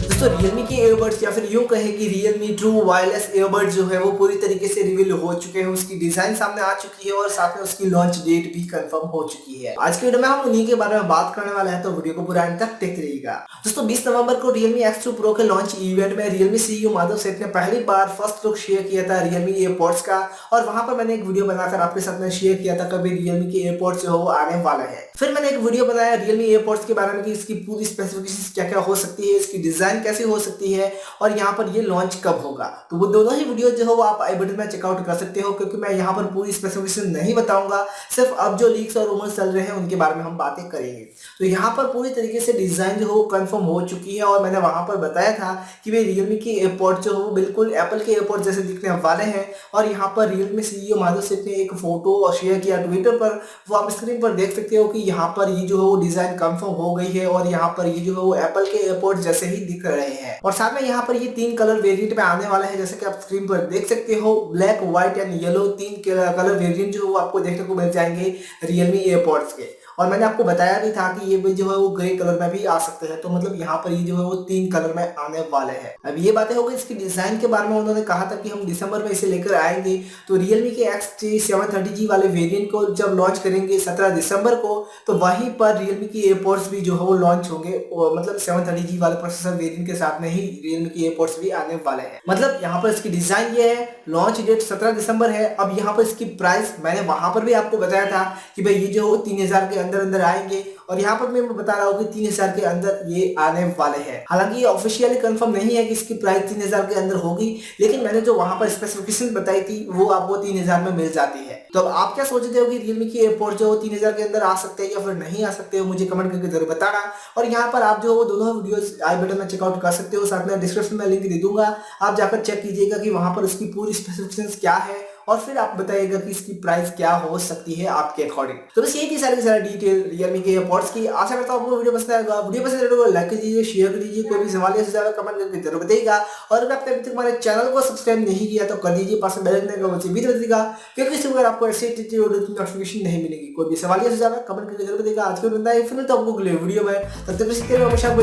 दोस्तों Realme के earbuds या फिर यूं कहे कि Realme ट्रू वायरलेस earbuds जो है वो पूरी तरीके से रिवील हो चुके हैं। उसकी डिजाइन सामने आ चुकी है और साथ में उसकी लॉन्च डेट भी कंफर्म हो चुकी है। आज के वीडियो में हम उन्हीं के बारे में बात करने वाले हैं, तो वीडियो को पूरा अंत तक देखते रहिएगा। दोस्तों 20 नवंबर को Realme X2 Pro के लॉन्च इवेंट में Realme CEO माधव सेठ ने पहली बार फर्स्ट लुक शेयर किया था Realme Airpods का, और वहां पर मैंने एक वीडियो बनाकर आपके साथ में शेयर किया था कभी Realme के Airpods जो है वो आने वाला है। फिर मैंने एक वीडियो बनाया Realme Airpods के बारे में कि इसकी पूरी स्पेसिफिकेशंस क्या क्या हो सकती है, इसकी डिजाइन कैसी हो सकती है और यहाँ पर ये लॉन्च कब होगा। तो वो दोनों ही वीडियो जो है वो आप आई बटन में चेकआउट कर सकते हो, क्योंकि मैं यहाँ पर पूरी स्पेसिफिकेशन नहीं बताऊंगा, सिर्फ अब जो लीक्स और रूमर्स चल रहे हैं उनके बारे में हम बातें करेंगे। तो यहाँ पर पूरी तरीके से डिजाइन जो है वो कंफर्म हो चुकी है, और मैंने वहां पर बताया था कि वे Realme के एयरपॉड्स जो है वो बिल्कुल एप्पल के एयरपॉड्स जैसे दिखने वाले हैं। और यहाँ पर Realme CEO माधव सेठ ने एक फोटो शेयर किया ट्विटर पर, वो आप स्क्रीन पर देख सकते हो कि यहाँ पर ये जो है वो डिजाइन कंफर्म हो गई है, और यहाँ पर ये जो है वो एप्पल के एयरपॉड्स जैसे ही दिख रहे हैं। और साथ में यहाँ पर ये 3 कलर वेरिएंट में आने वाला है, जैसे कि आप स्क्रीन पर देख सकते हो, black, white and yellow 3 colour variant जो वो आपको देखने को मिल जाएंगे Realme एयरपॉड्स के। और मैंने आपको बताया भी था कि ये भी जो है वो ग्रे कलर में भी आ सकते हैं, तो मतलब यहाँ पर ये जो है वो 3 कलर में आने वाले हैं। अब ये बातें हो गई इसकी डिजाइन के बारे में। उन्होंने कहा था कि हम दिसंबर में इसे लेकर आएंगे, तो Realme के X730G वाले वेरिएंट को जब लॉन्च करेंगे 17 दिसंबर को, तो वहीं पर Realme की एयरपोर्ट्स भी जो है वो लॉन्च होंगे, और मतलब 730G वाले प्रोसेसर वेरिएंट के साथ में ही Realme की एयरपोर्ट्स भी आने वाले हैं। मतलब यहाँ पर इसकी डिजाइन ये है, लॉन्च डेट 17 दिसंबर है। अब यहाँ पर इसकी प्राइस मैंने वहां पर भी आपको बताया था कि भाई ये जो 3000 के अंदर अंदर आएंगे, और यहाँ पर मैं बता रहा हूँ कि 3000 के अंदर ये आने वाले हैं। हालांकि ये ऑफिशियली कंफर्म नहीं है कि इसकी प्राइस 3000 के अंदर होगी, लेकिन मैंने जो वहां पर स्पेसिफिकेशन बताई थी वो आपको 3000 में मिल जाती है। तो अब आप क्या सोचते हो कि Realme की एयरपोर्ट जो 3000 के अंदर आ सकते हैं या फिर नहीं आ सकते हो, मुझे कमेंट करके जरूर बताना। और यहाँ पर आप जो दोनों वीडियोस आई बटन में चेकआउट कर सकते हो, साथ में डिस्क्रिप्शन में लिंक दे दूंगा, आप जाकर चेक कीजिएगा कि वहां पर उसकी पूरी स्पेसिफिकेशंस क्या है, और फिर आप बताइएगा कि इसकी प्राइस क्या हो सकती है आपके अकॉर्डिंग। तो बस यही थी सारी की सारी डिटेल Realme के एयरपॉड्स की। आशा करता हूं आपको वीडियो पसंद आएगा। वीडियो पसंद आए तो लाइक कीजिए, शेयर कीजिए, कोई भी सवाल या सुझाव कमेंट करके जरूर बताइएगा। और अगर आपने अभी तक हमारे चैनल को सब्सक्राइब नहीं किया तो कर दीजिए, पास में बेल आइकन का भी दबाइएगा, क्योंकि इससे अगर आपको ऐसे नोटिफिकेशन नहीं मिलेगी। कोई भी सवाल या सुझाव कमेंट करके जरूर बताइएगा। आज के वीडियो में फिर तो आपको अगले वीडियो में, तब तक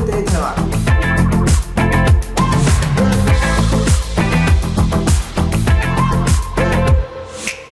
धन्यवाद।